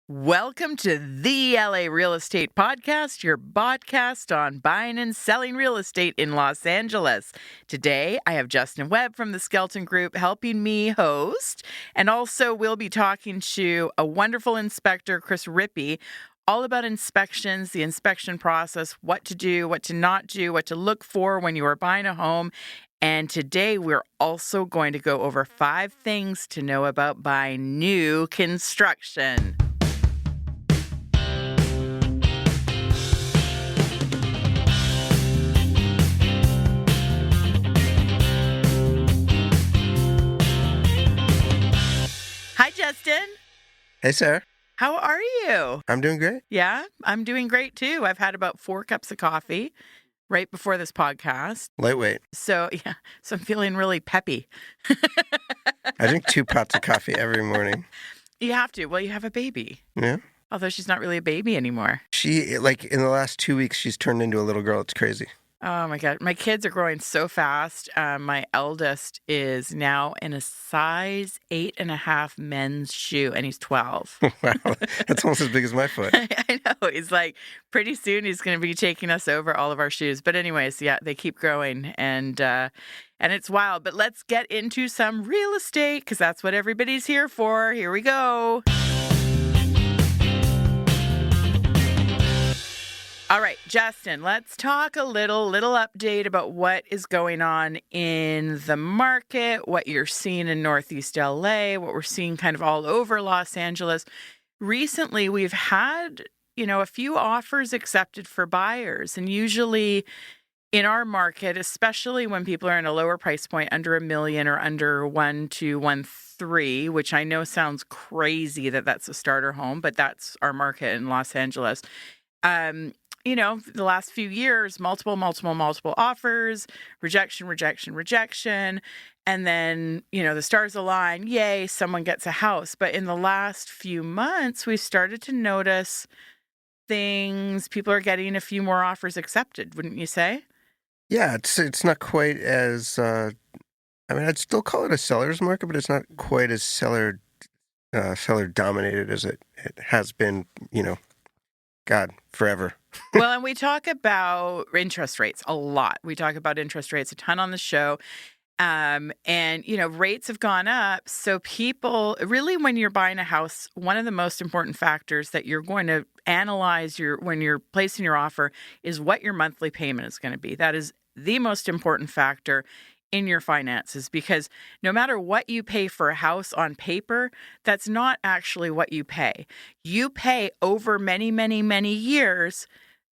Welcome to the LA Real Estate Podcast, your podcast on buying and selling real estate in Los Angeles. Today, I have Justin.webb from the Skelton Group helping me host. And also, we'll be talking to a wonderful inspector, Chris Rippy, all about inspections, the inspection process, what to do, what to not do, what to look for when you are buying a home. And today, we're also going to go over 5 things to know about buying new construction. Hi, Justin. Hey, Sarah. How are you? I'm doing great. Yeah, I'm doing great too. I've had about 4 cups of coffee right before this podcast. Lightweight. So I'm feeling really peppy. I drink 2 pots of coffee every morning. You have to. Well, you have a baby. Yeah. Although she's not really a baby anymore. She, in the last 2 weeks, she's turned into a little girl. It's crazy. Oh, my God. My kids are growing so fast. My eldest is now in a size 8.5 men's shoe, and he's 12. Wow. That's almost as big as my foot. I know. He's like, pretty soon he's going to be taking us over all of our shoes. But anyways, yeah, they keep growing, and it's wild. But let's get into some real estate, because that's what everybody's here for. Here we go. All right, Justin, let's talk a little update about what is going on in the market, what you're seeing in Northeast LA, what we're seeing kind of all over Los Angeles. Recently, we've had, a few offers accepted for buyers. And usually in our market, especially when people are in a lower price point, under $1 million or under 1.213, which I know sounds crazy that that's a starter home, but that's our market in Los Angeles. The last few years, multiple offers, rejection. And then, the stars align, yay, someone gets a house. But in the last few months, we've started to notice things. People are getting a few more offers accepted, wouldn't you say? Yeah, it's not quite as, I'd still call it a seller's market, but it's not quite as seller dominated as it has been, God, forever. Well, and we talk about interest rates a lot. We talk about interest rates a ton on the show. Rates have gone up. So people, really, when you're buying a house, one of the most important factors that you're going to analyze when you're placing your offer is what your monthly payment is going to be. That is the most important factor in your finances, because no matter what you pay for a house on paper, that's not actually what you pay. You pay over many, many, many years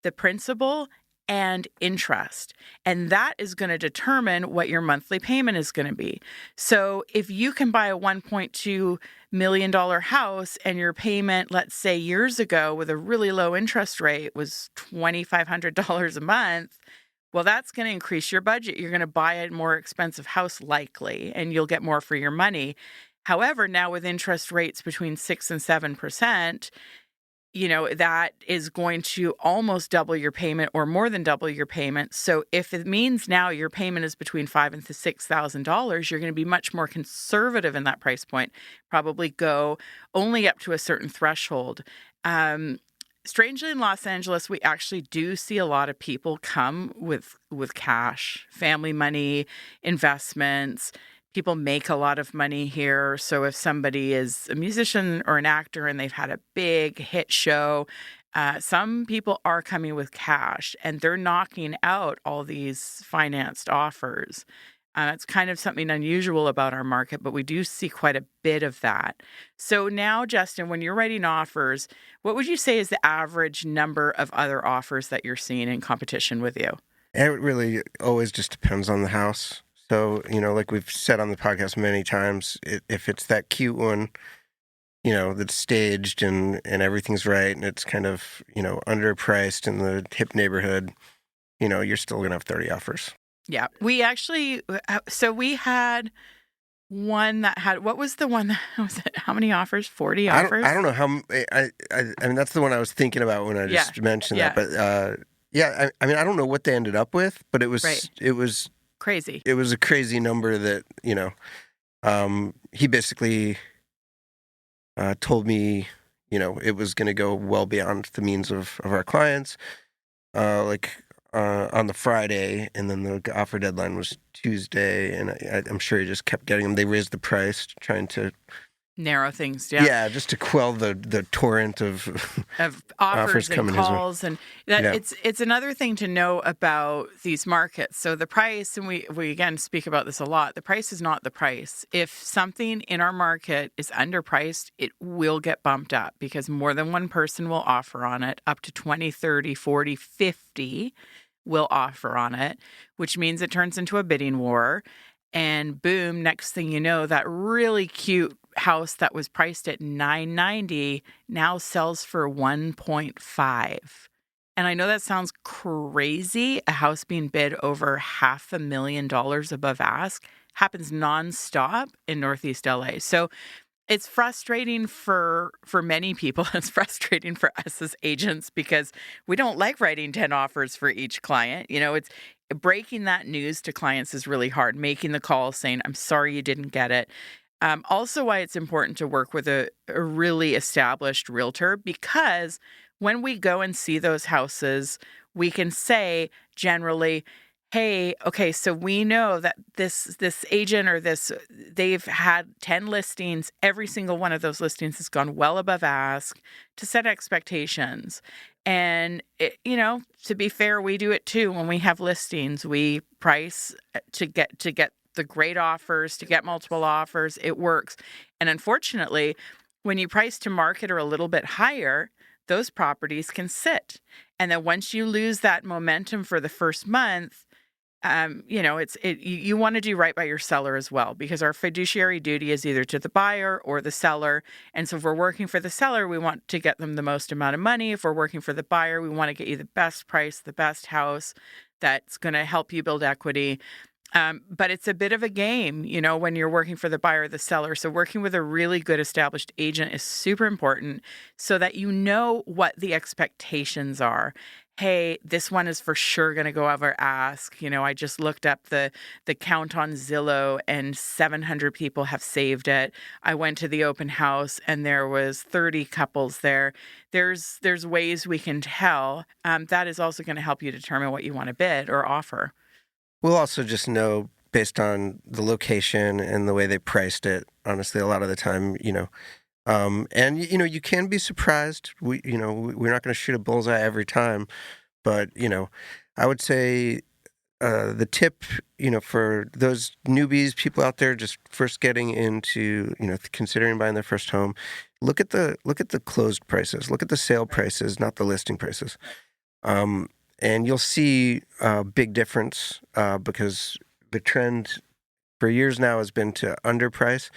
the principal and interest. And that is going to determine what your monthly payment is going to be. So if you can buy a $1.2 million house and your payment, let's say years ago with a really low interest rate was $2,500 a month, well, that's going to increase your budget. You're going to buy a more expensive house likely, and you'll get more for your money. However, now with interest rates between 6 and 7%, that is going to almost double your payment or more than double your payment. So if it means now your payment is between $5,000 and $6,000, you're going to be much more conservative in that price point. Probably go only up to a certain threshold. Strangely, in Los Angeles, we actually do see a lot of people come with cash, family money, investments. People make a lot of money here. So if somebody is a musician or an actor and they've had a big hit show, some people are coming with cash and they're knocking out all these financed offers. It's kind of something unusual about our market, but we do see quite a bit of that. So now, Justin, when you're writing offers, what would you say is the average number of other offers that you're seeing in competition with you? It really always just depends on the house. So, like we've said on the podcast many times, if it's that cute one, that's staged and everything's right and it's kind of, underpriced in the hip neighborhood, you're still going to have 30 offers. Yeah, we actually, so we had one that had, what was the one that was it? How many offers? 40 offers? I don't know how, I mean, that's the one I was thinking about when I just mentioned that. But I don't know what they ended up with, but it was crazy. It was a crazy number that, he basically told me, it was going to go well beyond the means of our clients, on the Friday, and then the offer deadline was Tuesday, and I'm sure he just kept getting them. They raised the price, trying to narrow things down. Yeah, just to quell the torrent of offers and coming his way. calls, and that it's another thing to know about these markets. So the price, and we again speak about this a lot, the price is not the price. If something in our market is underpriced, it will get bumped up because more than one person will offer on it. Up to 20, 30, 40, 50 will offer on it, which means it turns into a bidding war. And boom, next thing you know, that really cute house that was priced at $990 now sells for $1.5. And I know that sounds crazy. A house being bid over $500,000 above ask happens nonstop in Northeast LA. So it's frustrating for many people. It's frustrating for us as agents because we don't like writing 10 offers for each client. It's breaking that news to clients is really hard. Making the call saying, I'm sorry you didn't get it. Also why it's important to work with a really established realtor, because when we go and see those houses, we can say generally, hey, okay, so we know that this agent or they've had 10 listings. Every single one of those listings has gone well above ask, to set expectations. And, to be fair, we do it too. When we have listings, we price to get the great offers, to get multiple offers. It works. And unfortunately, when you price to market or a little bit higher, those properties can sit. And then once you lose that momentum for the first month, you want to do right by your seller as well, because our fiduciary duty is either to the buyer or the seller. And so if we're working for the seller, we want to get them the most amount of money. If we're working for the buyer, we want to get you the best price, the best house that's going to help you build equity. But it's a bit of a game, when you're working for the buyer or the seller. So working with a really good established agent is super important so that you know what the expectations are. Hey, this one is for sure going to go over ask. I just looked up the count on Zillow and 700 people have saved it. I went to the open house and there was 30 couples there. There's ways we can tell. That is also going to help you determine what you want to bid or offer. We'll also just know based on the location and the way they priced it, honestly, a lot of the time, and, you can be surprised. We're not going to shoot a bullseye every time. But, I would say the tip, for those newbies, people out there just first getting into, considering buying their first home, look at the closed prices. Look at the sale prices, not the listing prices. And you'll see a big difference because the trend for years now has been to underprice.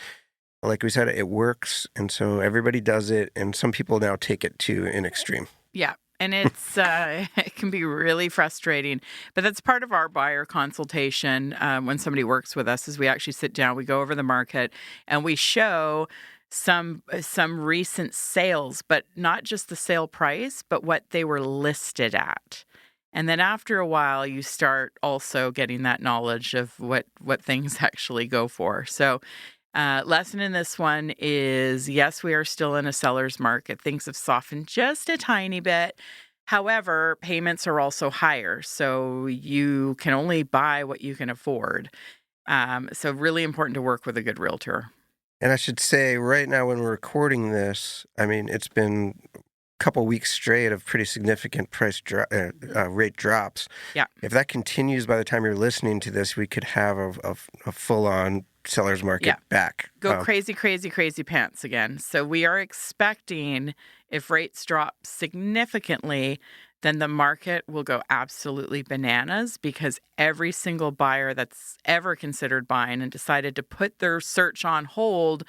Like we said, it works. And so everybody does it. And some people now take it to an extreme. Yeah. And it's it can be really frustrating. But that's part of our buyer consultation when somebody works with us is we actually sit down, we go over the market, and we show some recent sales, but not just the sale price, but what they were listed at. And then after a while, you start also getting that knowledge of what things actually go for. So lesson in this one is, yes, we are still in a seller's market. Things have softened just a tiny bit. However, payments are also higher. So you can only buy what you can afford. So really important to work with a good realtor. And I should say right now when we're recording this, it's been couple weeks straight of pretty significant rate drops. Yeah. If that continues by the time you're listening to this, we could have a full-on seller's market back. Go crazy, crazy, crazy pants again. So we are expecting if rates drop significantly, then the market will go absolutely bananas because every single buyer that's ever considered buying and decided to put their search on hold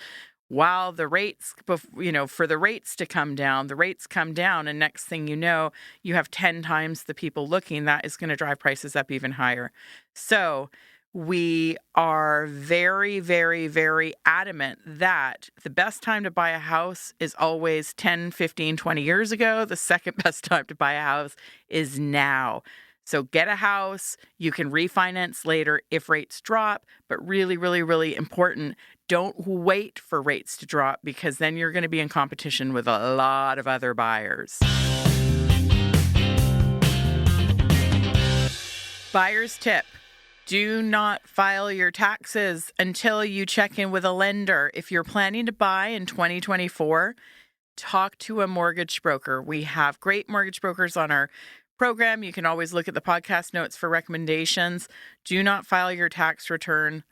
while the rates, for the rates to come down, the rates come down, and next thing you know, you have 10 times the people looking. That is going to drive prices up even higher. So we are very, very, very adamant that the best time to buy a house is always 10, 15, 20 years ago. The second best time to buy a house is now. So get a house. You can refinance later if rates drop, but really, really, really important. Don't wait for rates to drop because then you're going to be in competition with a lot of other buyers. Buyer's tip. Do not file your taxes until you check in with a lender. If you're planning to buy in 2024, talk to a mortgage broker. We have great mortgage brokers on our program. You can always look at the podcast notes for recommendations. Do not file your tax return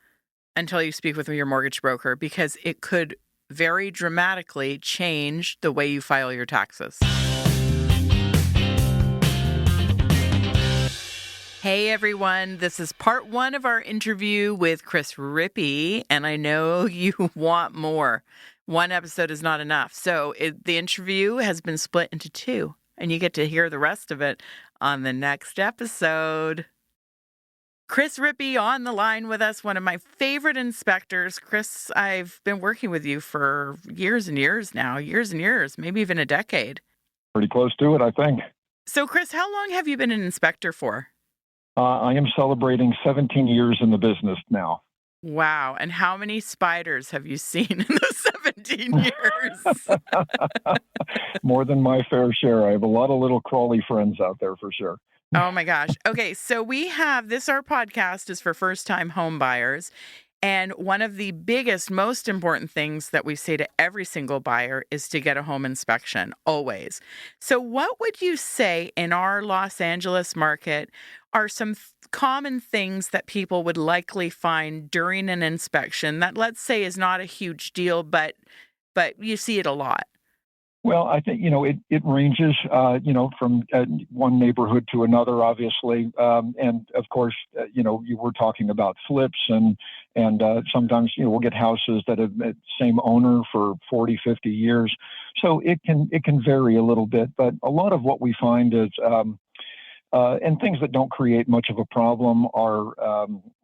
until you speak with your mortgage broker because it could very dramatically change the way you file your taxes. Hey everyone, this is part 1 of our interview with Chris Rippy, and I know you want more. One episode is not enough. So the interview has been split into 2, and you get to hear the rest of it on the next episode. Chris Rippy on the line with us, one of my favorite inspectors. Chris, I've been working with you for years and years now, maybe even a decade. Pretty close to it, I think. So Chris, how long have you been an inspector for? I am celebrating 17 years in the business now. Wow. And how many spiders have you seen in those 17 years? More than my fair share. I have a lot of little crawly friends out there for sure. Oh my gosh. Okay. So we have this, our podcast is for first-time home buyers. And one of the biggest, most important things that we say to every single buyer is to get a home inspection, always. So what would you say in our Los Angeles market are some common things that people would likely find during an inspection that, let's say, is not a huge deal, but you see it a lot? Well, I think, it ranges, from one neighborhood to another, obviously. And of course, you were talking about flips and sometimes, we'll get houses that have the same owner for 40, 50 years. So it can vary a little bit, but a lot of what we find is, and things that don't create much of a problem are,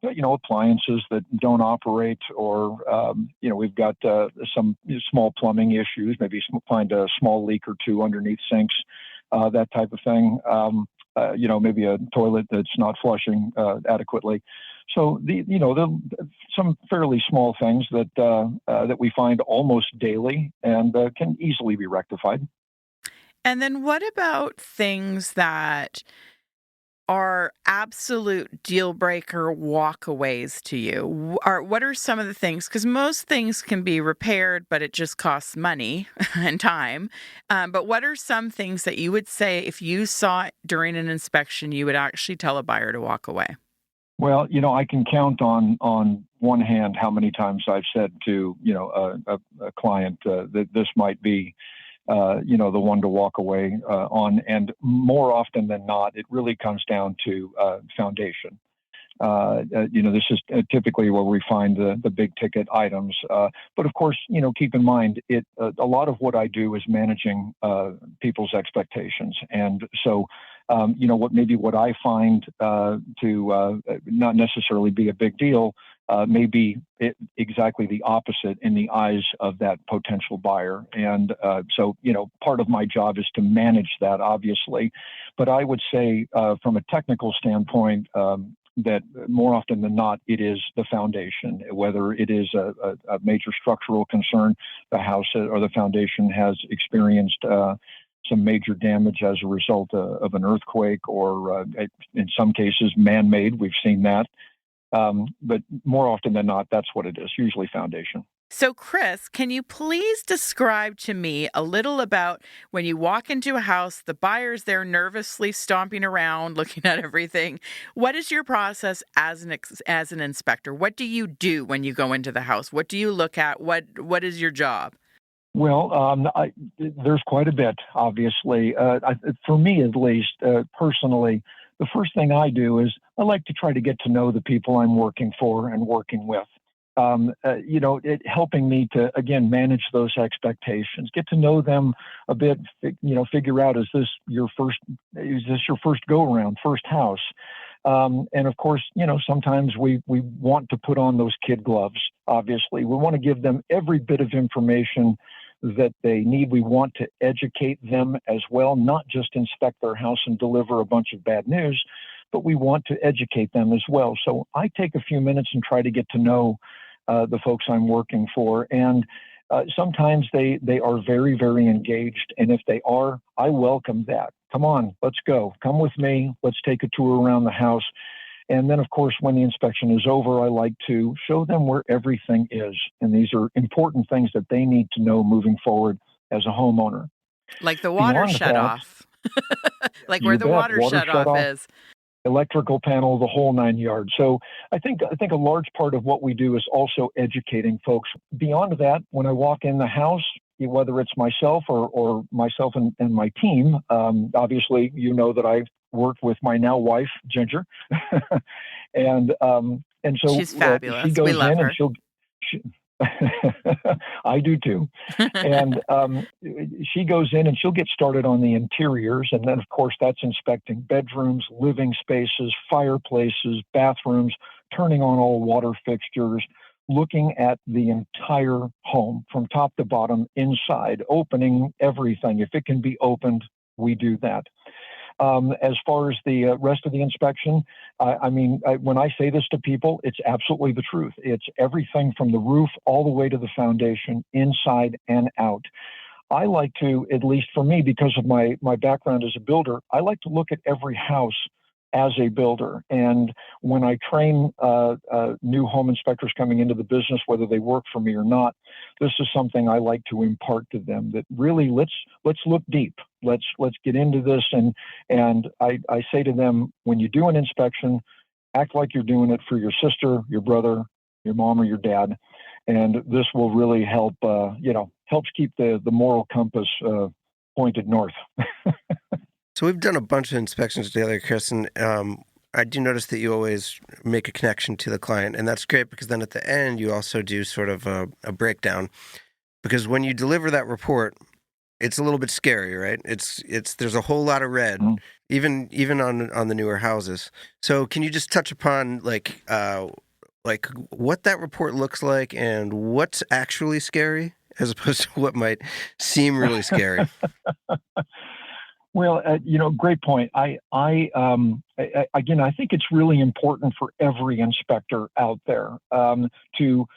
appliances that don't operate, or, we've got some small plumbing issues, maybe find a small leak or 2 underneath sinks, that type of thing. Maybe a toilet that's not flushing adequately. So some fairly small things that we find almost daily and can easily be rectified. And then what about things that are absolute deal breaker walkaways to you? What are some of the things? Because most things can be repaired, but it just costs money and time. But what are some things that you would say if you saw it during an inspection, you would actually tell a buyer to walk away? Well, I can count on one hand how many times I've said to, a client that this might be the one to walk away on. And more often than not, it really comes down to foundation. This is typically where we find the big ticket items. But of course, keep in mind, a lot of what I do is managing people's expectations. And so, what I find to not necessarily be a big deal may be exactly the opposite in the eyes of that potential buyer. And so, part of my job is to manage that, obviously. But I would say from a technical standpoint, that more often than not, it is the foundation, whether it is a major structural concern, the house or the foundation has experienced some major damage as a result of an earthquake, or in some cases, man-made. We've seen that. But more often than not, that's what it is, usually foundation. So, Chris, can you please describe to me a little about when you walk into a house, the buyer's there nervously stomping around, looking at everything. What is your process as an inspector? What do you do when you go into the house? What do you look at? What is your job? Well, there's quite a bit, obviously. For me, at least, personally, the first thing I do is I like to try to get to know the people I'm working for and working with. It helping me to, again, manage those expectations, get to know them a bit, figure out, is this your first go around, first house? And of course, sometimes we want to put on those kid gloves. Obviously, we want to give them every bit of information that they need. We want to educate them as well, not just inspect their house and deliver a bunch of bad news, but we want to educate them as well. So I take a few minutes and try to get to know the folks I'm working for. And sometimes they are very, very engaged. And if they are, I welcome that. Come on, let's go. Come with me. Let's take a tour around the house. And then, of course, when the inspection is over, I like to show them where everything is. And these are important things that they need to know moving forward as a homeowner. Like the water shut off. Like where the water shut off is. Electrical panel, the whole 9 yards. So I think a large part of what we do is also educating folks. Beyond that, when I walk in the house, whether it's myself or myself and my team, obviously, you know that I work with my now wife, Ginger, and so she's fabulous. She goes we love in her. and I do too. And she goes in and she'll get started on the interiors. And then, of course, that's inspecting bedrooms, living spaces, fireplaces, bathrooms, turning on all water fixtures, looking at the entire home from top to bottom, inside, opening everything. If it can be opened, we do that. As far as the rest of the inspection, when I say this to people, it's absolutely the truth. It's everything from the roof all the way to the foundation, inside and out. I like to, at least for me, because of my background as a builder, I like to look at every house as a builder. And when I train new home inspectors coming into the business, whether they work for me or not, this is something I like to impart to them, that really let's look deep. Let's get into this. And I say to them, when you do an inspection, act like you're doing it for your sister, your brother, your mom, or your dad. And this will really helps keep the moral compass pointed north. So we've done a bunch of inspections together, Chris, and I do notice that you always make a connection to the client, and that's great because then at the end you also do sort of a breakdown. Because when you deliver that report, it's a little bit scary, right? It's there's a whole lot of red, even on the newer houses. So can you just touch upon like what that report looks like and what's actually scary as opposed to what might seem really scary? Well, great point. Again, I think it's really important for every inspector out there to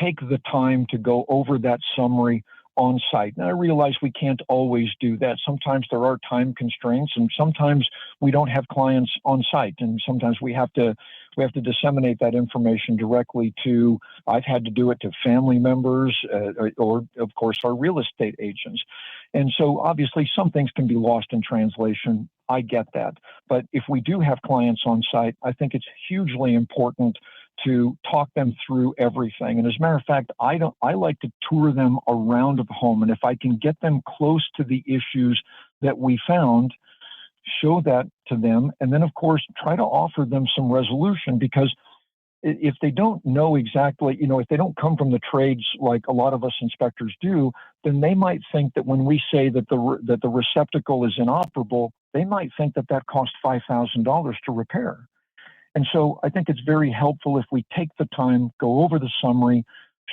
take the time to go over that summary on site. And I realize we can't always do that. Sometimes there are time constraints, and sometimes we don't have clients on site, and sometimes we have to disseminate that information directly to. I've had to do it to family members, or of course our real estate agents. And so obviously some things can be lost in translation. I get that. But if we do have clients on site, I think it's hugely important to talk them through everything. And as a matter of fact, I like to tour them around the home. And if I can get them close to the issues that we found, show that to them. And then, of course, try to offer them some resolution, because if they don't know exactly, if they don't come from the trades like a lot of us inspectors do, then they might think that when we say that the receptacle is inoperable, they might think that cost $5,000 to repair. And so I think it's very helpful if we take the time, go over the summary,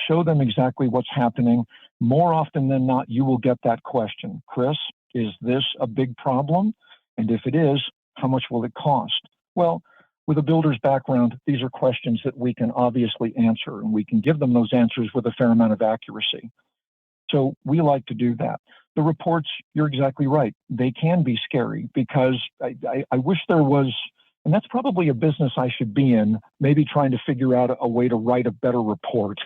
show them exactly what's happening. More often than not, you will get that question: Chris, is this a big problem? And if it is, how much will it cost? Well, with a builder's background, these are questions that we can obviously answer, and we can give them those answers with a fair amount of accuracy. So we like to do that. The reports, you're exactly right. They can be scary, because I wish there was, and that's probably a business I should be in, maybe trying to figure out a way to write a better report.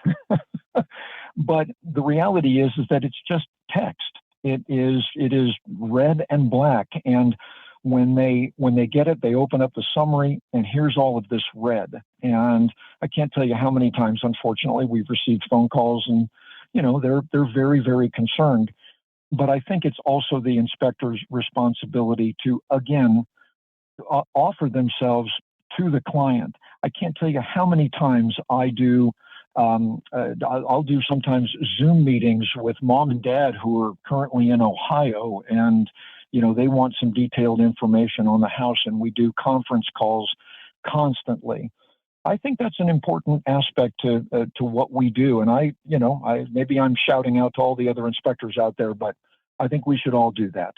But the reality is that it's just text. It is red and black. And when they get it, they open up the summary, and here's all of this red. And I can't tell you how many times, unfortunately, we've received phone calls, and they're very, very concerned. But I think it's also the inspector's responsibility to, again, offer themselves to the client. I can't tell you how many times I do. I'll do sometimes Zoom meetings with mom and dad who are currently in Ohio, and they want some detailed information on the house, and we do conference calls constantly. I think that's an important aspect to what we do. And I maybe I'm shouting out to all the other inspectors out there, but I think we should all do that.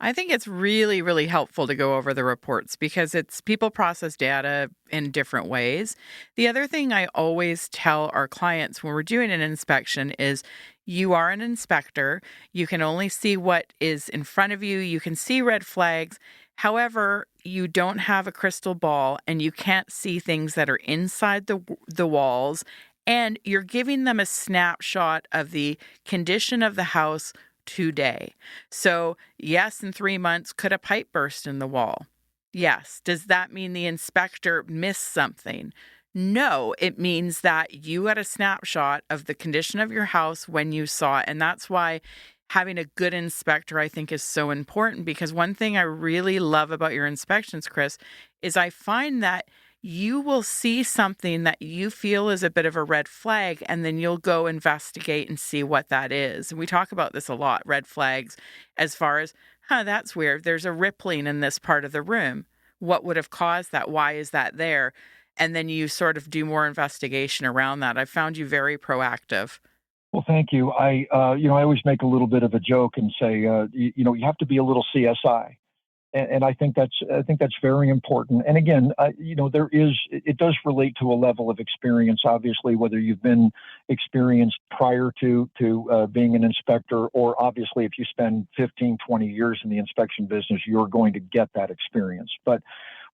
I think it's really, really helpful to go over the reports because people process data in different ways. The other thing I always tell our clients when we're doing an inspection is you are an inspector. You can only see what is in front of you. You can see red flags. However, you don't have a crystal ball and you can't see things that are inside the walls. And you're giving them a snapshot of the condition of the house today. So, yes, in 3 months, could a pipe burst in the wall? Yes. Does that mean the inspector missed something? No, it means that you got a snapshot of the condition of your house when you saw it. And that's why having a good inspector, I think, is so important, because one thing I really love about your inspections, Chris, is I find that you will see something that you feel is a bit of a red flag, and then you'll go investigate and see what that is. And we talk about this a lot, red flags, as far as, that's weird. There's a rippling in this part of the room. What would have caused that? Why is that there? And then you sort of do more investigation around that. I found you very proactive. Well, thank you. I always make a little bit of a joke and say, you have to be a little CSI. And I think that's very important. And again, it does relate to a level of experience, obviously, whether you've been experienced prior to being an inspector, or obviously if you spend 15, 20 years in the inspection business, you're going to get that experience. But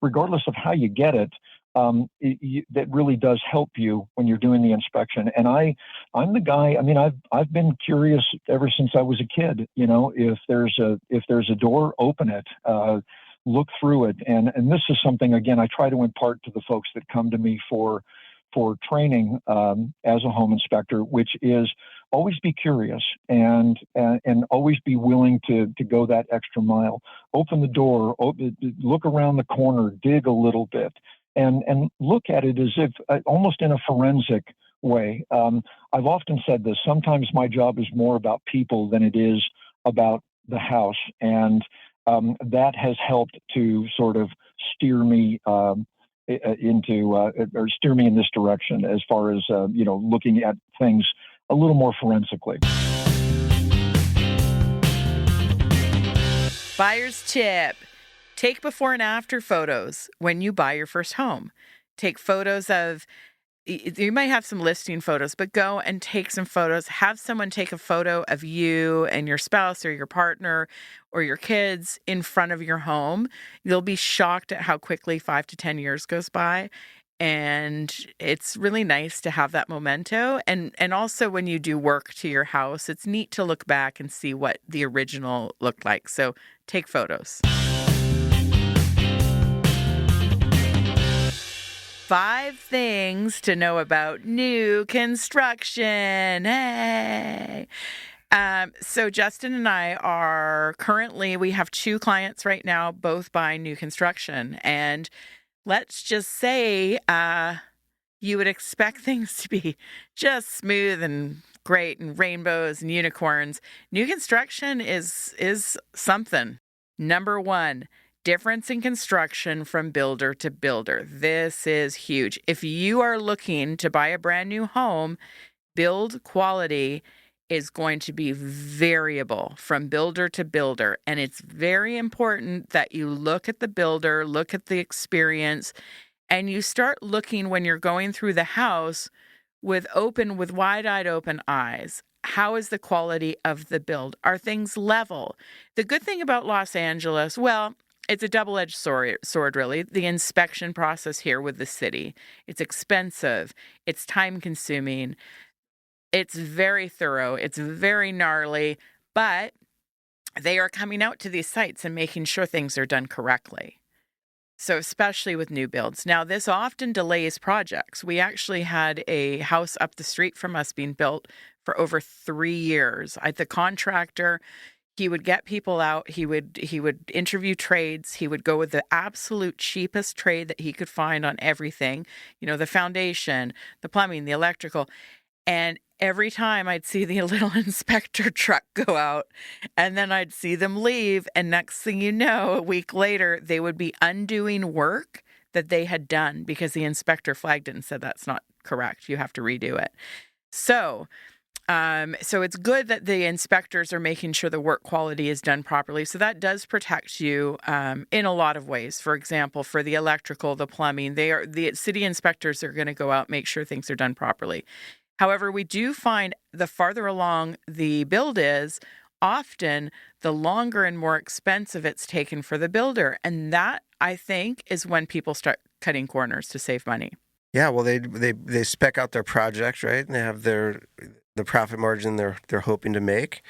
regardless of how you get it, that really does help you when you're doing the inspection. And I'm the guy. I mean, I've been curious ever since I was a kid. If there's a door, open it, look through it. And this is something, again, I try to impart to the folks that come to me for training as a home inspector, which is always be curious and always be willing to go that extra mile. Open the door, look around the corner, dig a little bit. And look at it as if almost in a forensic way. I've often said this. Sometimes my job is more about people than it is about the house, and that has helped to sort of steer me steer me in this direction as far as looking at things a little more forensically. Buyer's tip. Take before and after photos when you buy your first home. Take photos of, you might have some listing photos, but go and take some photos. Have someone take a photo of you and your spouse or your partner or your kids in front of your home. You'll be shocked at how quickly 5 to 10 years goes by. And it's really nice to have that memento. And also when you do work to your house, it's neat to look back and see what the original looked like. So take photos. 5 things to know about new construction. Hey. So Justin and I are we have 2 clients right now, both buying new construction. And let's just say you would expect things to be just smooth and great and rainbows and unicorns. New construction is something. Number 1. Difference in construction from builder to builder. This is huge. If you are looking to buy a brand new home, build quality is going to be variable from builder to builder. And it's very important that you look at the builder, look at the experience, and you start looking when you're going through the house with wide-eyed open eyes. How is the quality of the build? Are things level? The good thing about Los Angeles, well, it's a double-edged sword, really. The inspection process here with the city. It's expensive. It's time-consuming. It's very thorough. It's very gnarly. But they are coming out to these sites and making sure things are done correctly. So especially with new builds. Now, this often delays projects. We actually had a house up the street from us being built for over 3 years. The contractor, he would get people out. He would interview trades. He would go with the absolute cheapest trade that he could find on everything. The foundation, the plumbing, the electrical. And every time I'd see the little inspector truck go out, and then I'd see them leave. And next thing you know, a week later, they would be undoing work that they had done because the inspector flagged it and said, that's not correct. You have to redo it. So So it's good that the inspectors are making sure the work quality is done properly. So that does protect you in a lot of ways. For example, for the electrical, the plumbing, the city inspectors are going to go out, make sure things are done properly. However, we do find the farther along the build is, often the longer and more expensive it's taken for the builder. And that, I think, is when people start cutting corners to save money. Yeah, well, they spec out their projects, right? And they have the profit margin they're hoping to make.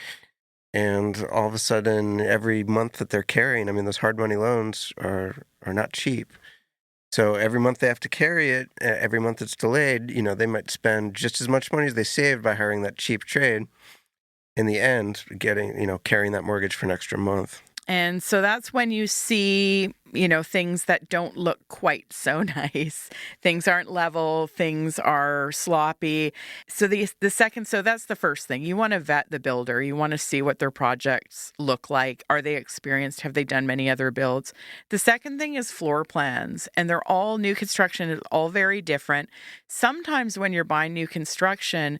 And all of a sudden, every month that they're carrying, I mean, those hard money loans are not cheap. So every month they have to carry it, every month it's delayed, they might spend just as much money as they saved by hiring that cheap trade. In the end, carrying that mortgage for an extra month. And so that's when you see, things that don't look quite so nice. Things aren't level. Things are sloppy. So that's the first thing. You want to vet the builder. You want to see what their projects look like. Are they experienced? Have they done many other builds? The second thing is floor plans. And they're all new construction. It's all very different. Sometimes when you're buying new construction,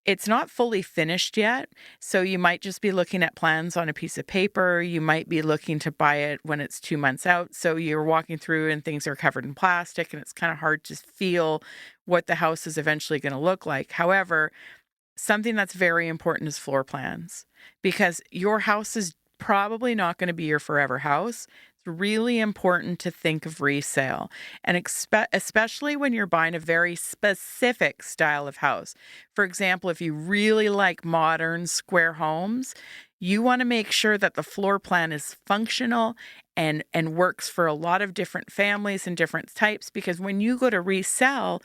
it's not fully finished yet, so you might just be looking at plans on a piece of paper. You might be looking to buy it when it's 2 months out, so you're walking through and things are covered in plastic, and it's kind of hard to feel what the house is eventually going to look like. However, something that's very important is floor plans, because your house is probably not going to be your forever house. It's really important to think of resale, and especially when you're buying a very specific style of house. For example, if you really like modern square homes, you want to make sure that the floor plan is functional and works for a lot of different families and different types, because when you go to resell,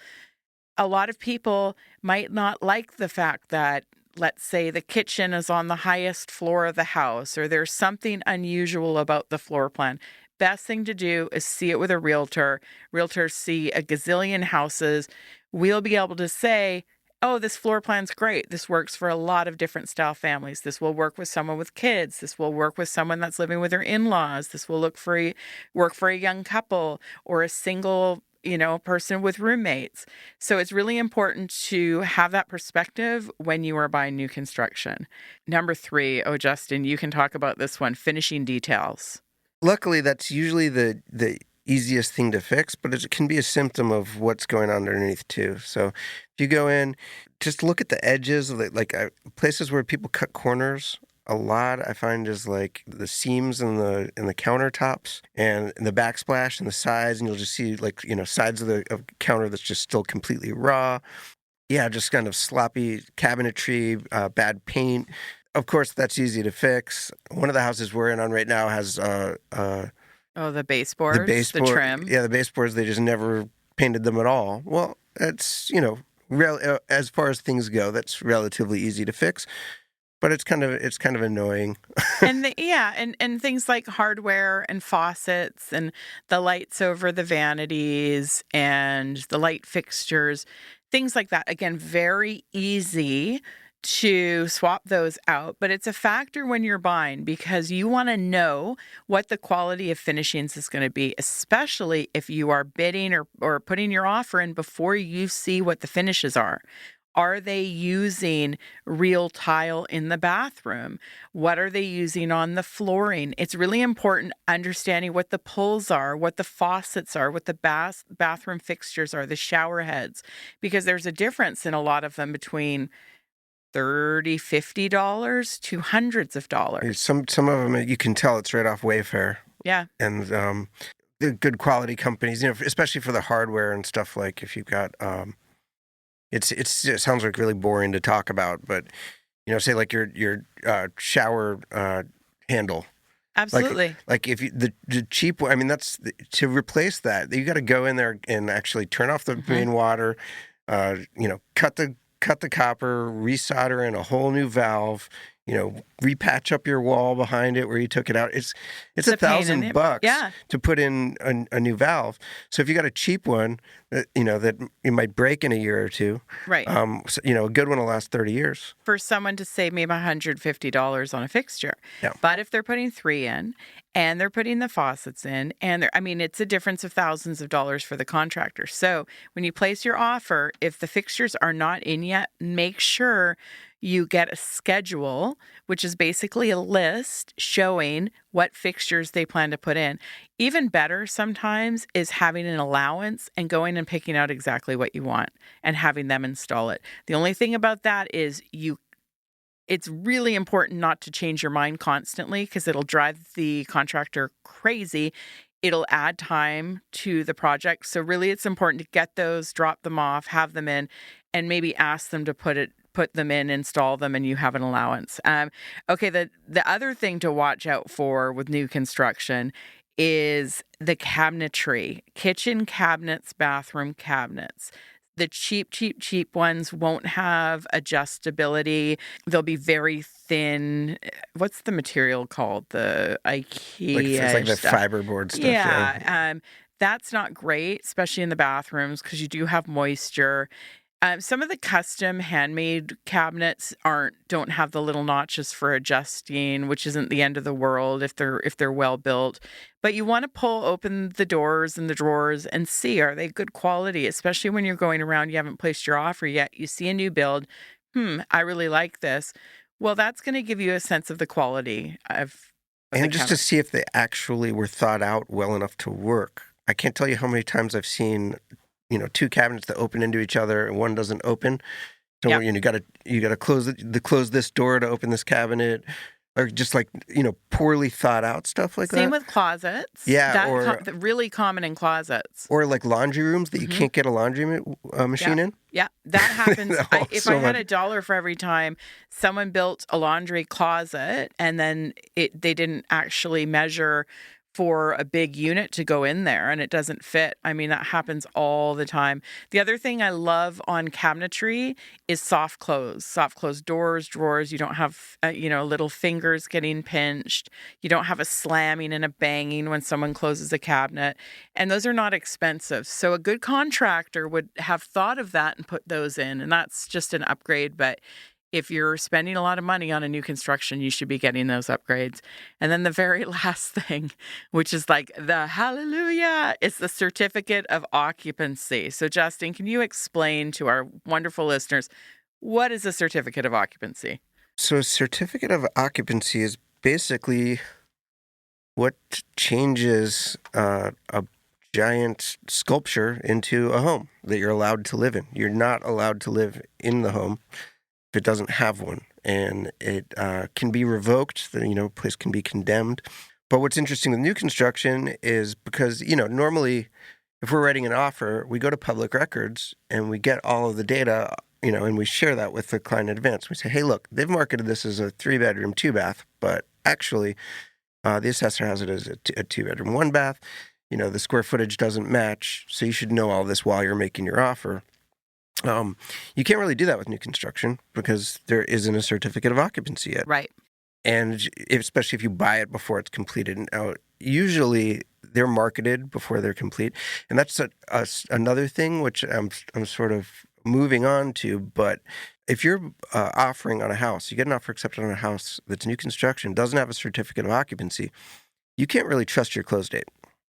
a lot of people might not like the fact that, let's say, the kitchen is on the highest floor of the house, or there's something unusual about the floor plan. Best thing to do is see it with a realtor. Realtors see a gazillion houses. We'll be able to say, oh, this floor plan's great. This works for a lot of different style families. This will work with someone with kids. This will work with someone that's living with their in-laws. This will work for a young couple or a single person with roommates. So it's really important to have that perspective when you are buying new construction. Number 3, Justin, you can talk about this one, finishing details. Luckily, that's usually the easiest thing to fix, but it can be a symptom of what's going on underneath too. So if you go in, just look at the edges of places where people cut corners. A lot I find is like the seams in the countertops and the backsplash and the sides, and you'll just see sides of the counter that's just still completely raw. Yeah, just kind of sloppy cabinetry, bad paint. Of course, that's easy to fix. One of the houses we're in on right now has the baseboards, the trim. Yeah, the baseboards, they just never painted them at all. Well, that's as far as things go, that's relatively easy to fix. But it's kind of annoying. and things like hardware and faucets and the lights over the vanities and the light fixtures, things like that. Again, very easy to swap those out, but it's a factor when you're buying, because you want to know what the quality of finishings is going to be, especially if you are bidding or putting your offer in before you see what the finishes are. Are they using real tile in the bathroom? What are they using on the flooring? It's really important understanding what the pulls are, what the faucets are, what the bathroom fixtures are, the shower heads, because there's a difference in a lot of them between $30, $50 to hundreds of dollars. Some of them, you can tell it's right off Wayfair. Yeah. And the good quality companies, especially for the hardware and stuff, like if you've got... It sounds like really boring to talk about, but say like your shower handle. Absolutely. Like if you, the cheap one, I mean, to replace that, you got to go in there and actually turn off the main water, cut the copper, resolder in a whole new valve, repatch up your wall behind it where you took it out. It's $1,000 to put in a new valve. So if you got a cheap one that it might break in a year or two, right? A good one will last 30 years. For someone to save maybe $150 on a fixture. Yeah. But if they're putting 3 in and they're putting the faucets in, and it's a difference of thousands of dollars for the contractor. So when you place your offer, if the fixtures are not in yet, make sure you get a schedule, which is basically a list showing what fixtures they plan to put in. Even better sometimes is having an allowance and going and picking out exactly what you want and having them install it. The only thing about that is it's really important not to change your mind constantly because it'll drive the contractor crazy. It'll add time to the project. So really it's important to get those, drop them off, have them in, and maybe ask them to put them in, install them, and you have an allowance. Okay, the other thing to watch out for with new construction is the cabinetry, kitchen cabinets, bathroom cabinets. The cheap ones won't have adjustability. They'll be very thin. What's the material called? The IKEA. It's like the stuff. Fiberboard stuff. Yeah. That's not great, especially in the bathrooms because you do have moisture. Some of the custom handmade cabinets don't have the little notches for adjusting, which isn't the end of the world if they're well built. But you want to pull open the doors and the drawers and see, are they good quality, especially when you're going around, you haven't placed your offer yet. You see a new build. I really like this. Well, that's going to give you a sense of the quality of and just to see if they actually were thought out well enough to work. I can't tell you how many times I've seen two cabinets that open into each other and one doesn't open. So Yep. you gotta close this door to open this cabinet, or just like poorly thought out stuff like that. Same with closets. Yeah, really common in closets. Or like laundry rooms that you can't get a laundry machine in. Yeah, that happens. If I had $1 for every time someone built a laundry closet and then they didn't actually measure for a big unit to go in there and it doesn't fit. I mean, that happens all the time. The other thing I love on cabinetry is soft close doors, drawers. You don't have, little fingers getting pinched. You don't have a slamming and a banging when someone closes a cabinet. And those are not expensive. So a good contractor would have thought of that and put those in. And that's just an upgrade. But if you're spending a lot of money on a new construction, you should be getting those upgrades. And then the very last thing, which is like the hallelujah, is the certificate of occupancy. So Justin, can you explain to our wonderful listeners, what is a certificate of occupancy? So a certificate of occupancy is basically what changes a giant sculpture into a home that you're allowed to live in. You're not allowed to live in the home if it doesn't have one, and it can be revoked. The place can be condemned. But what's interesting with new construction is because normally, if we're writing an offer, we go to public records and we get all of the data, and we share that with the client in advance. We say, hey, look, they've marketed this as a 3-bedroom, 2-bath, but actually, the assessor has it as a 2-bedroom, 1-bath. The square footage doesn't match, so you should know all this while you're making your offer. You can't really do that with new construction because there isn't a certificate of occupancy yet. Right. And especially if you buy it before it's completed. Now, usually they're marketed before they're complete. And that's another thing which I'm sort of moving on to. But if you're offering on a house, you get an offer accepted on a house that's new construction, doesn't have a certificate of occupancy, you can't really trust your close date.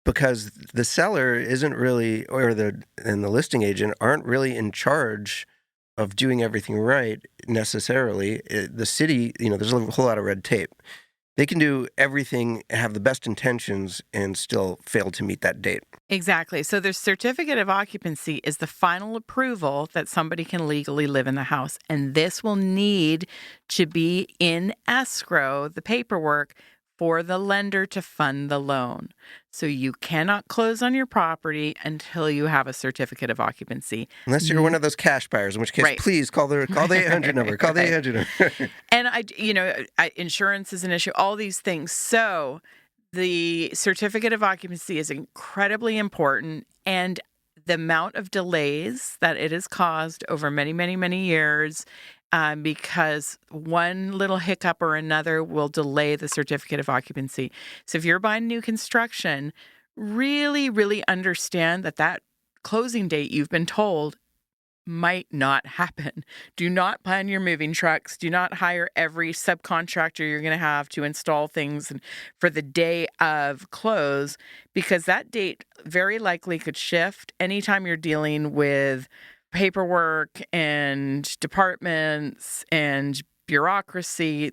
Because the seller isn't really, and the listing agent aren't really in charge of doing everything right necessarily. The city, there's a whole lot of red tape. They can do everything, have the best intentions, and still fail to meet that date. Exactly. So the certificate of occupancy is the final approval that somebody can legally live in the house. And this will need to be in escrow, the paperwork, for the lender to fund the loan. So you cannot close on your property until you have a certificate of occupancy. Unless you're one of those cash buyers, in which case, please call the 800 number. Call the 800 number. And insurance is an issue, all these things. So the certificate of occupancy is incredibly important, and the amount of delays that it has caused over many, many, many years, because one little hiccup or another will delay the certificate of occupancy. So if you're buying new construction, really, really understand that closing date you've been told might not happen. Do not plan your moving trucks. Do not hire every subcontractor you're going to have to install things for the day of close, because that date very likely could shift anytime you're dealing with paperwork and departments and bureaucracy,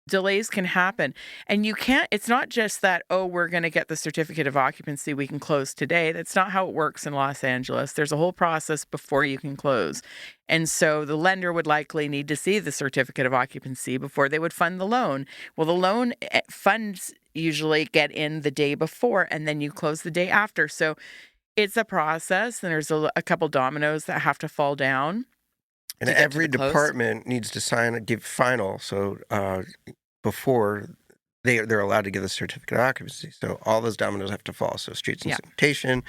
delays can happen. And it's not just that, oh, we're going to get the certificate of occupancy, we can close today. That's not how it works in Los Angeles. There's a whole process before you can close. And so the lender would likely need to see the certificate of occupancy before they would fund the loan. Well, the loan funds usually get in the day before, and then you close the day after. So it's a process, and there's a couple dominoes that have to fall down. And every department needs to give final. So before they're allowed to give the certificate of occupancy. So all those dominoes have to fall. So streets and sanitation,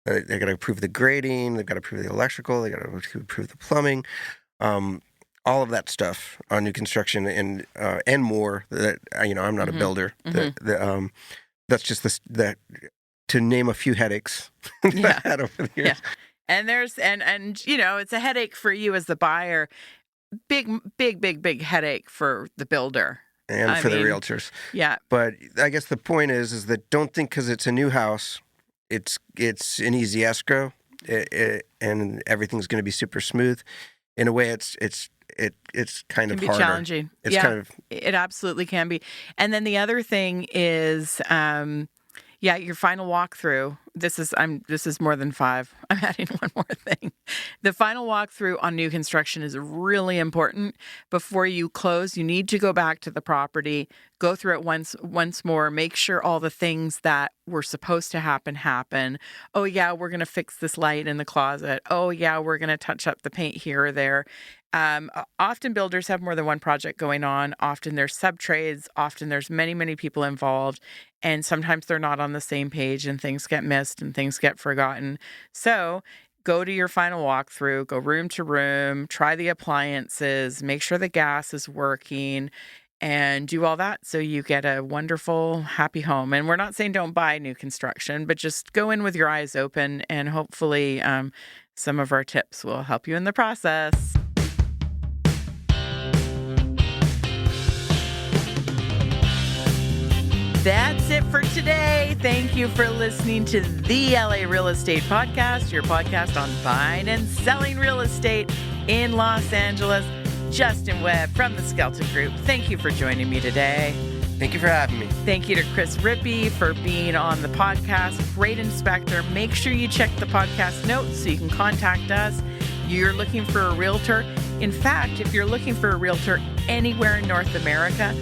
they got to approve the grading, they've got to approve the electrical, they got to approve the plumbing, all of that stuff on new construction and more. That I'm not a builder. That's just to name a few headaches that I had over the years. Yeah. And there's and it's a headache for you as the buyer, big headache for the builder and for the realtors. Yeah. But I guess the point is that don't think because it's a new house, it's an easy escrow, and everything's going to be super smooth. In a way, it's kind of harder. It can be challenging. It absolutely can be. And then the other thing is, your final walkthrough. This is more than 5. I'm adding one more thing. The final walkthrough on new construction is really important. Before you close, you need to go back to the property, go through it once more, make sure all the things that were supposed to happen. Oh yeah, we're going to fix this light in the closet. Oh yeah, we're going to touch up the paint here or there. Often builders have more than one project going on. Often there's sub-trades. Often there's many people involved. And sometimes they're not on the same page and things get missed and things get forgotten. So go to your final walkthrough, go room to room, try the appliances, make sure the gas is working, and do all that so you get a wonderful, happy home. And we're not saying don't buy new construction, but just go in with your eyes open, and hopefully some of our tips will help you in the process. That's it for today. Thank you for listening to the LA Real Estate Podcast, your podcast on buying and selling real estate in Los Angeles. Justin.webb from the Skelton Group. Thank you for joining me today. Thank you for having me. Thank you to Chris Rippy for being on the podcast. Great inspector. Make sure you check the podcast notes so you can contact us. You're looking for a realtor. In fact, if you're looking for a realtor anywhere in North America,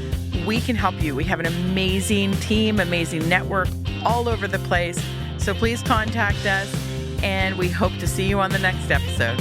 we can help you. We have an amazing team, amazing network all over the place. So please contact us, and we hope to see you on the next episode.